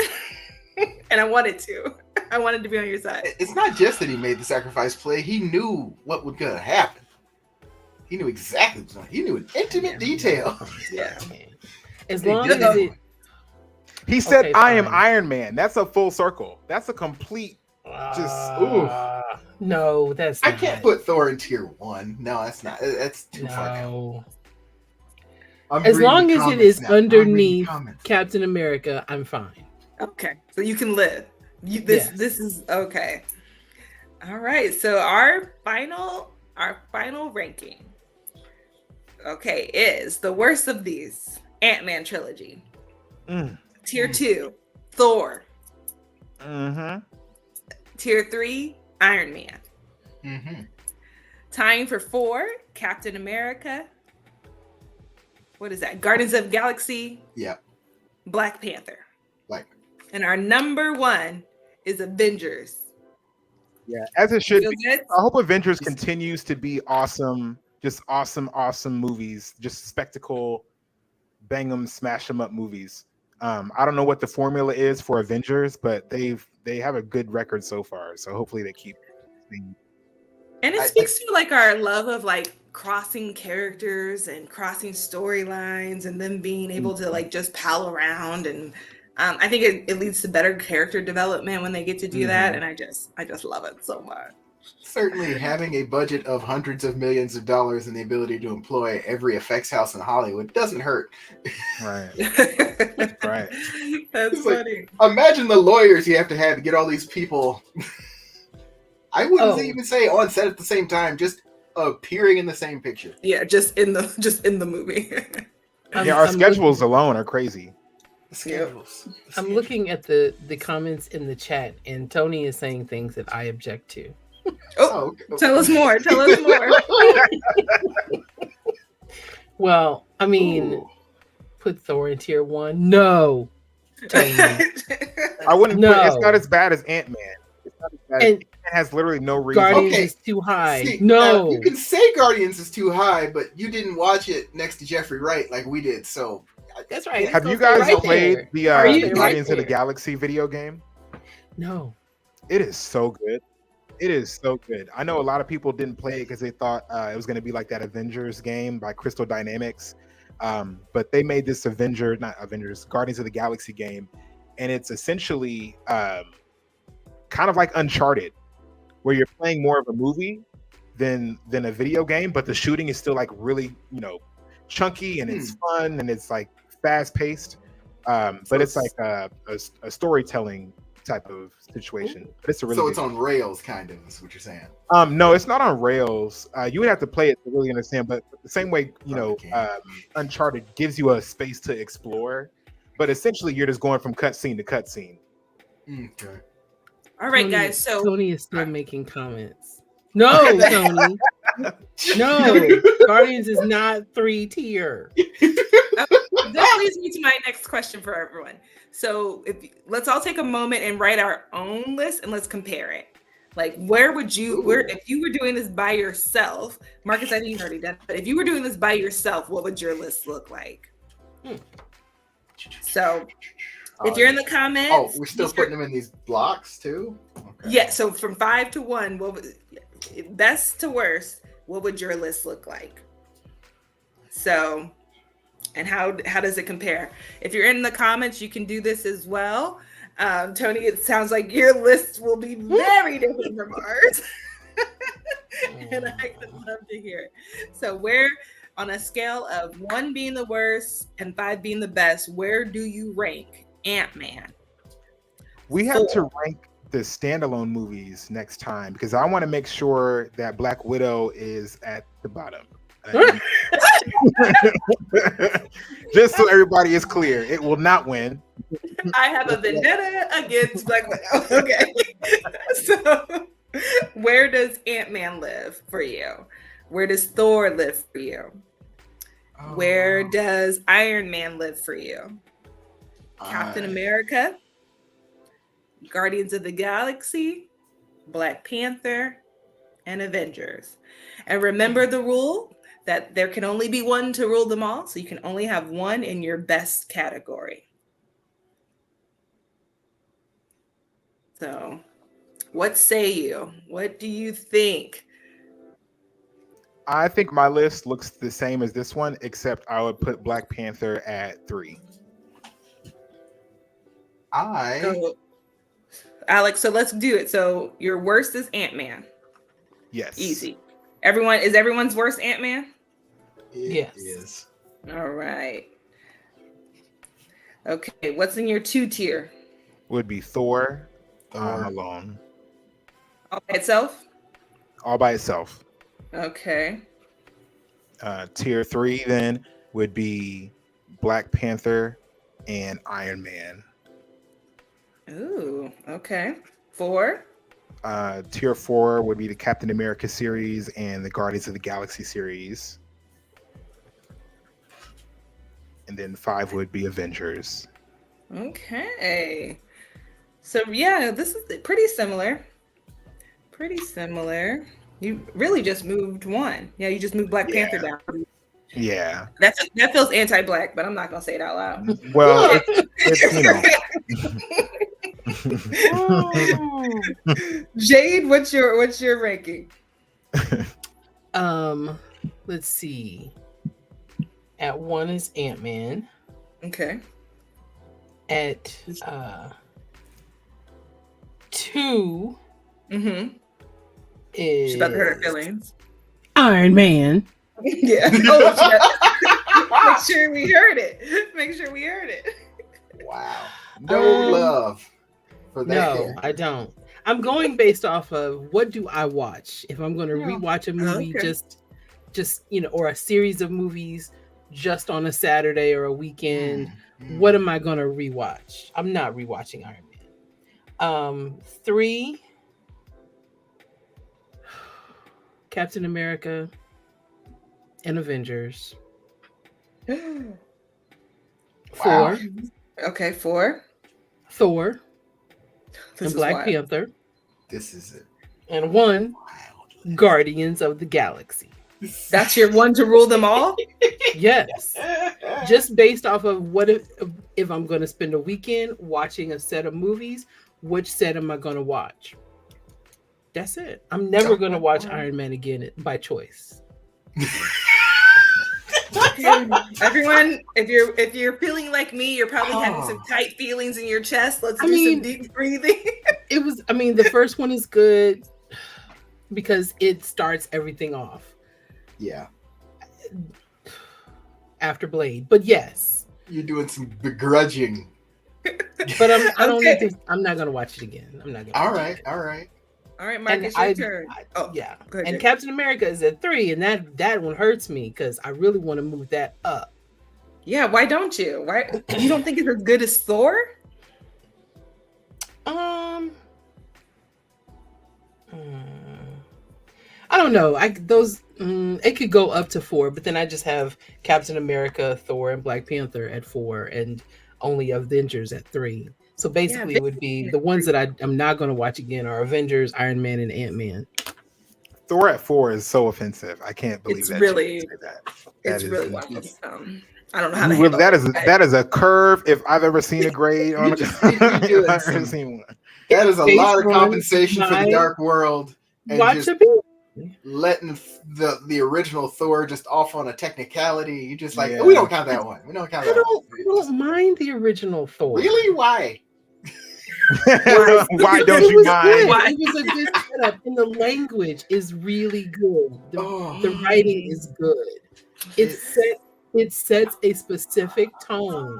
And I wanted to be on your side. It's not just that he made the sacrifice play. He knew what was going to happen. He knew exactly what was going to happen. He knew in intimate detail. Yeah. As long did as that. it. He said, Okay, "I am fine. Iron Man." That's a full circle. That's a complete. No, that's I not. can't put Thor in tier 1. No, that's not. That's too far down. No. I'm As reading long as it comments is now. I'm reading underneath comments. Captain America, I'm fine. Okay, so you can live. Yes. This is okay. All right, so our final ranking, okay, is the worst of these Ant-Man trilogy. Tier 2, Thor. Mm-hmm. Tier 3, Iron Man. Mm-hmm. Tying for 4, Captain America. What is that? Guardians of the Galaxy. Yep. Black Panther. Like, And our number 1 is Avengers. Yeah, as it should Feel be. good? I hope Avengers continues to be awesome, just awesome movies, just spectacle, bang 'em, smash 'em up movies. I don't know what the formula is for Avengers, but they have a good record so far. So hopefully they keep. And it speaks to like our love of like crossing characters and crossing storylines and them being able to like just pal around. And I think it leads to better character development when they get to do that. And I just love it so much. certainly having a budget of hundreds of millions of dollars and the ability to employ every effects house in Hollywood doesn't hurt. Right. Right. That's It's like- funny. Imagine the lawyers you have to get all these people. I wouldn't Oh. even say on set at the same time, just appearing in the same picture. Yeah, just in the movie. Yeah, our schedules alone are crazy. The schedules. I'm looking at the comments in the chat, and Tony is saying things that I object to. Oh, okay. tell us more. Tell us more. Well, I mean, Ooh. put Thor in tier 1. No, Tony. I wouldn't. No. It's not as bad as Ant-Man. It's not as bad. And Ant-Man has literally no reason. Guardians Okay. is too high. See, No, you can say Guardians is too high, but you didn't watch it next to Jeffrey Wright like we did. So that's right. Have you It's gonna guys stay right played there. the Are you- Guardians right of the there. Galaxy video game? No. It is so good. It is so good. I know a lot of people didn't play it because they thought it was going to be like that Avengers game by Crystal Dynamics. But they made this Guardians of the Galaxy game. And it's essentially kind of like Uncharted, where you're playing more of a movie than a video game, but the shooting is still like really, chunky and it's fun and it's like fast paced. But it's like a storytelling type of situation. But it's a really So it's good on rails, kind of, is what you're saying. No, it's not on rails. You would have to play it to really understand. But the same way, Uncharted gives you a space to explore, but essentially you're just going from cutscene to cutscene. Okay. All right, guys. So Tony is still making comments. No, Tony. No, Guardians is not 3-tier. This leads me to my next question for everyone. So let's all take a moment and write our own list and let's compare it. Like, if you were doing this by yourself, Marcus, I think you've already done it, but if you were doing this by yourself, what would your list look like? So if you're in the comments. We're still putting them in these blocks too? Okay. Yeah, so from 5 to 1, best to worst, what would your list look like? So, and how does it compare? If you're in the comments, you can do this as well. Tony, it sounds like your list will be very different from ours. And I would love to hear it. So where, on a scale of 1 being the worst and 5 being the best, where do you rank Ant-Man? We have to rank the standalone movies next time because I want to make sure that Black Widow is at the bottom. Just so everybody is clear, it will not win. I have a vendetta against Black Widow. Okay. So where does Ant-Man live for you? Where does Thor live for you? Where does Iron Man live for you? Captain America, Guardians of the Galaxy, Black Panther, and Avengers. And remember the rule that there can only be one to rule them all, so you can only have one in your best category. So, what say you? What do you think? I think my list looks the same as this one, except I would put Black Panther at 3. Alex, so let's do it. So your worst is Ant-Man. Yes. Easy. Everyone's worst Ant-Man? Yes. Is. All right. Okay, what's in your 2 tier? Would be Thor alone. All by itself? All by itself. Okay. Tier 3 then would be Black Panther and Iron Man. Ooh, okay. 4? Tier 4 would be the Captain America series and the Guardians of the Galaxy series. And then 5 would be Avengers. Okay. So yeah, this is pretty similar. Pretty similar. You really just moved 1. Yeah, you just moved Black Panther down. Yeah. That feels anti-Black, but I'm not gonna say it out loud. Well, it's Jade, what's your ranking? Let's see. At 1 is Ant-Man. Okay. At 2 Mm-hmm. is She's about to hurt her feelings. Iron Man. Yeah. Oh, make sure we heard it. Wow. No love for that. No, I don't. I'm going based off of what do I watch. If I'm going to rewatch a movie, just or a series of movies just on a Saturday or a weekend, what am I going to rewatch? I'm not rewatching Iron Man. 3, Captain America and Avengers. 4, Wow. Okay, 4. Thor This and is Black wild. Panther. This is it. And 1, Guardians of the Galaxy. That's your one to rule them all? Yes. Just based off of what if I'm going to spend a weekend watching a set of movies, which set am I going to watch? That's it. I'm never going to watch Iron Man again by choice. Everyone, if you're feeling like me, you're probably having some tight feelings in your chest. Let's do some deep breathing. The first one is good because it starts everything off. Yeah. After Blade. But yes, You're doing some begrudging. But I don't need to. I'm not gonna watch it again. I'm not gonna. All watch right, it all right. All right, And Marcus, your turn. Oh, yeah. go ahead, And Jake. Captain America is at 3, and that one hurts me because I really want to move that up. Yeah, why don't you? Why you don't think it's as good as Thor? I don't know. It could go up to 4, but then I just have Captain America, Thor, and Black Panther at 4, and only Avengers at 3. So basically, it would be the ones that I'm not going to watch again are Avengers, Iron Man, and Ant-Man. Thor at 4 is so offensive. I can't believe It's that. really- you say that. It's That really is wild. I don't know how to you really, handle that is a curve if I've ever seen a grade on a doing if I've some- ever seen one. That is a Based lot of on compensation for the my- Dark World, and Watch just a bit. letting the original Thor just off on a technicality. You just like, Yeah. we don't count that one. We don't count I that don't mind the original Thor. one. Really? Why? Why don't It you was mind? good. Why? It was a good setup, and the language is really good. Oh. The writing is good. It sets a specific tone.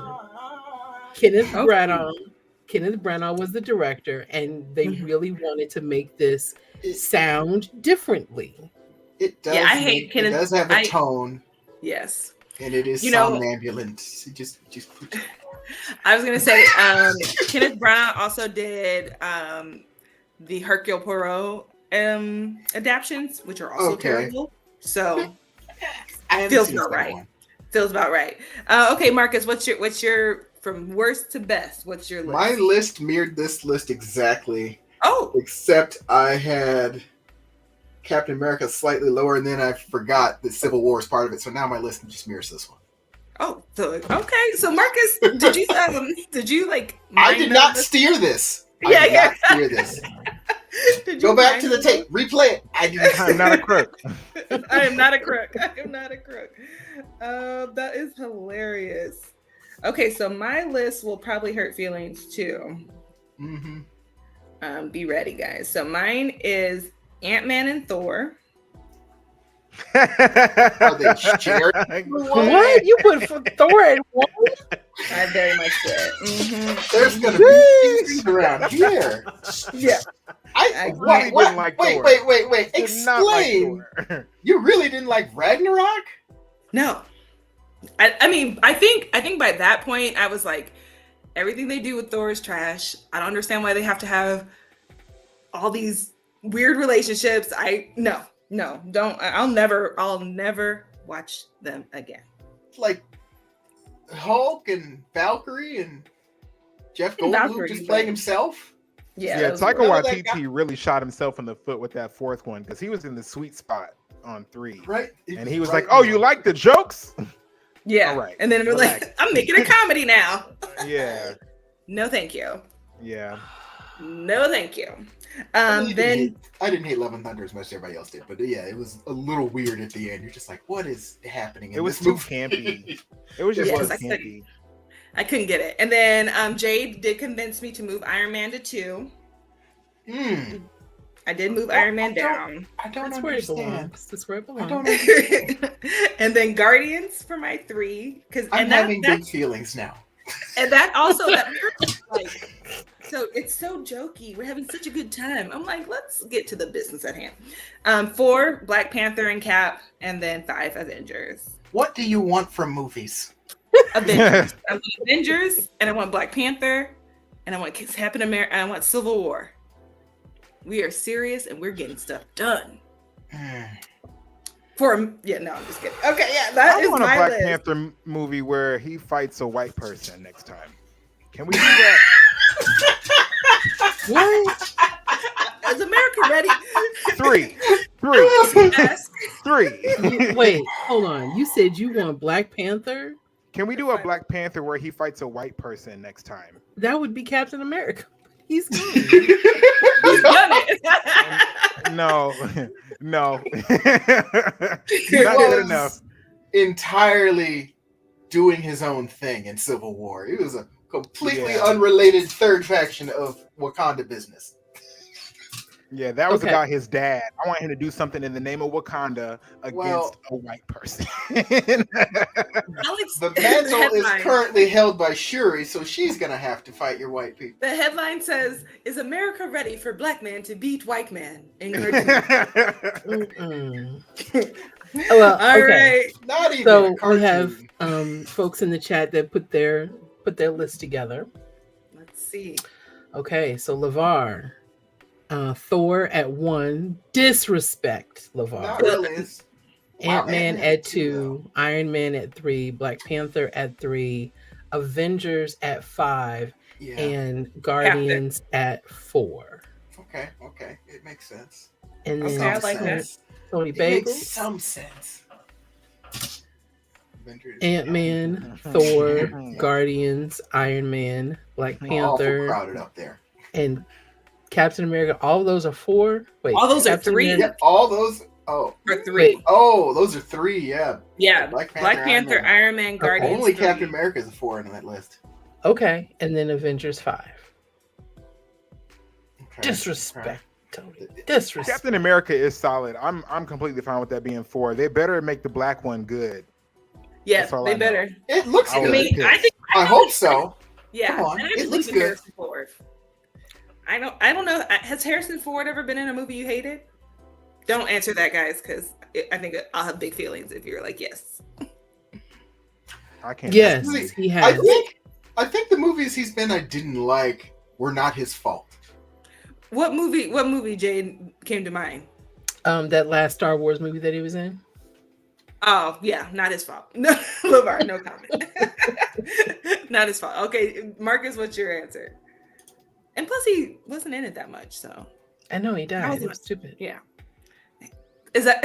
Kenneth Okay. Branagh was the director, and they Mhm. really wanted to make this It, sound differently. it does. Yeah, I hate it Kenneth- does have a I- tone, Yes. and it is You know- somnambulent. It just I was gonna say Kenneth Branagh also did the Hercule Poirot adaptions, which are also Okay. terrible. So I haven't Feels seen about that right. one. feels about right. Okay, Marcus, what's your from worst to best? What's your list? My list mirrored this list exactly, Oh, except I had Captain America slightly lower, and then I forgot that Civil War is part of it. So now my list just mirrors this one. so okay. So Marcus, did you like? I mind did not those? steer this. Yeah, I did yeah. not steer this. Did Go you back mind to the those? tape. Replay it. I didn't. I'm not a crook. I am not a crook. I am not a crook. That is hilarious. Okay, so my list will probably hurt feelings too. Mm-hmm. Be ready, guys. So mine is Ant-Man and Thor. Are they shared? What? You put Thor at 1? I very much did. There's gonna be things around here. Yeah. I really what? didn't like wait, Thor. wait. Did not like Explain. Thor. You really didn't like Ragnarok? No. I mean, I think by that point I was like, everything they do with Thor is trash. I don't understand why they have to have all these weird relationships. I'll never watch them again. Like Hulk and Valkyrie and Jeff And Goldblum Valkyrie, just but- playing himself. Yeah. Yeah, that was Taika weird. that Waititi really shot himself in the foot with that fourth one because he was in the sweet spot on 3. Right? And he was right like, "Oh, now. you like the jokes?" Yeah. All right. And then we're Relax. like, I'm making a comedy now. Yeah, No, thank you. yeah. No, thank you. I really Then I didn't hate Love and Thunder as much as everybody else did, but yeah, it was a little weird at the end. You're just like, what is happening? In It was this too movie? campy. It was just Yeah, too 'cause I couldn't- campy. I couldn't get it. And then Jade did convince me to move Iron Man to 2. Hmm. I did move Well, Iron Man I don't- down. I don't That's where it understand. belongs. That's where it I belongs. don't understand. And then Guardians for my 3. I'm having big feelings now. And that also that like, so it's so jokey. We're having such a good time. I'm like, let's get to the business at hand. 4, Black Panther and Cap, and then 5, Avengers. What do you want from movies? Avengers. I want Avengers, and I want Black Panther, and I want Captain America, and I want Civil War. We are serious, and we're getting stuff done. Hmm. I'm just kidding. Okay, yeah, I that is want a my Black list. Panther movie where he fights a white person next time. Can we do that? What? Is America ready? 3. Yes. 3. Wait, hold on. You said you want Black Panther? Can we do a Black Panther where he fights a white person next time? That would be Captain America. He's gone. He's done it. No, no. He Not good was enough. entirely doing his own thing in Civil War. He was a completely Yeah. unrelated third faction of Wakanda business. Yeah, that was Okay. about his dad. I want him to do something in the name of Wakanda against Well- a white person. Alex, The mantle is headline. currently held by Shuri, so she's gonna have to fight your white people. The headline says, "Is America ready for black man to beat white man in cartoon?" Mm-mm. Well, All okay. right. Not even a So we cartoon. have folks in the chat that put their list together. Let's see. Okay, so LeVar, Thor at 1, disrespect Not LeVar. really. It's, Ant-Man Ant-Man at at 2, 2, Iron Man at 3, Black Panther at 3, Avengers at 5, yeah. and Guardians at 4. Okay. It makes sense. And Okay, then I like that. Tony It makes Bagels, some sense. Avengers. Ant-Man, Thor, Guardians, Iron Man, Black Awful Panther, crowded up there. and Captain America. All of those are 4. Wait, All those are Captain 3? America- Yep, all those. Oh, Or 3. oh, those are 3. Yeah. Yeah. Black Black Panther, Panther, Iron Man. Iron Man, Guardians. Only 3. Captain America is a 4 on that list. Okay, and then Avengers 5. Okay. Disrespect, Tony. Disrespect. Captain America is solid. I'm completely fine with that being 4. They better make the black one good. Yeah, That's all they I know. better. It looks I I good. was mean, I pissed. think I hope so. Yeah, Come on, and I it believe looks in good. Harrison Ford. I don't know. Has Harrison Ford ever been in a movie you hated? Don't answer that, guys, because I think I'll have big feelings if you're like, yes. I can't. Yes, Wait, he I has. think the movies he's been I didn't like were not his fault. What movie, Jade, came to mind? That last Star Wars movie that he was in. Oh, yeah, not his fault. No, LeVar, no comment. Not his fault. Okay, Marcus, what's your answer? And plus, he wasn't in it that much, so I know he That died. was It was stupid. yeah. Is that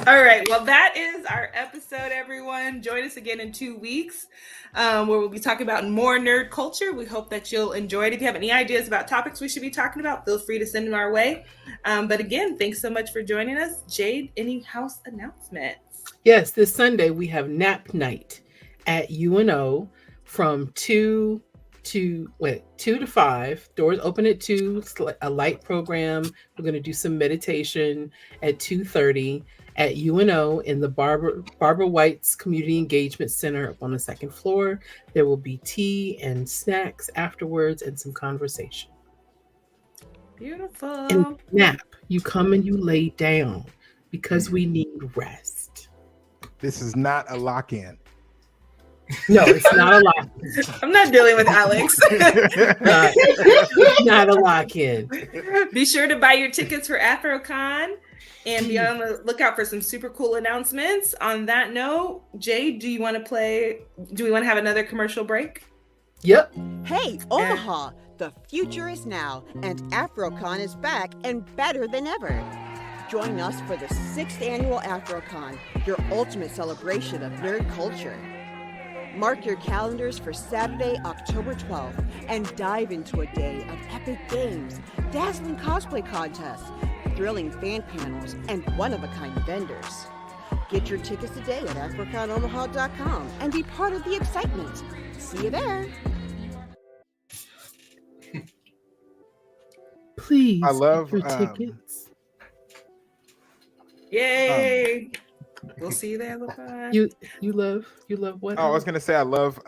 all right? Well, that is our episode, everyone. Join us again in 2 weeks, where we'll be talking about more nerd culture. We hope that you'll enjoy it. If you have any ideas about topics we should be talking about, feel free to send them our way. But again, thanks so much for joining us. Jade, any house announcements? Yes, this Sunday we have nap night at UNO from 2 to 5. Doors open at 2. A light program. We're going to do some meditation at 2:30 at UNO in the Barbara White's Community Engagement Center up on the 2nd floor. There will be tea and snacks afterwards and some conversation. Beautiful. And nap. You come and you lay down because we need rest. This is not a lock-in. No, it's not a lock. I'm not dealing with Alex. Not a lock-in. Be sure to buy your tickets for AfroCon and be on the lookout for some super cool announcements. On that note, Jade, do we want to have another commercial break? Yep. Hey, Omaha! The future is now, and AfroCon is back and better than ever. Join us for the 6th annual AfroCon, your ultimate celebration of nerd culture. Mark your calendars for Saturday, October 12th, and dive into a day of epic games, dazzling cosplay contests, thrilling fan panels, and one-of-a-kind vendors. Get your tickets today at AfroConOmaha.com and be part of the excitement. See you there. Please. I love, get your tickets. Yay! We'll see you there. Bye. You love what? Oh, I was gonna say I love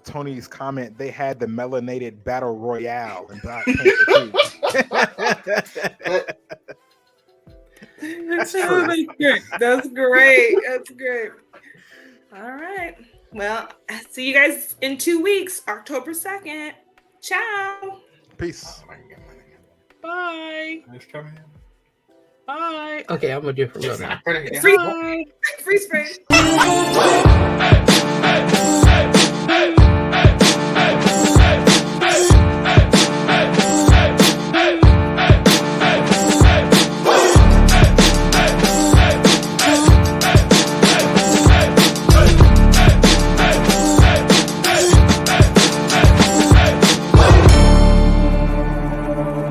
Tony's comment. They had the melanated battle royale in Black Panther 2. That's great. That's great. That's great. All right. Well, I'll see you guys in 2 weeks, October 2nd. Ciao. Peace. Bye. Nice coming in. Bye. Okay, I'm gonna do it for real now. Freeze frame.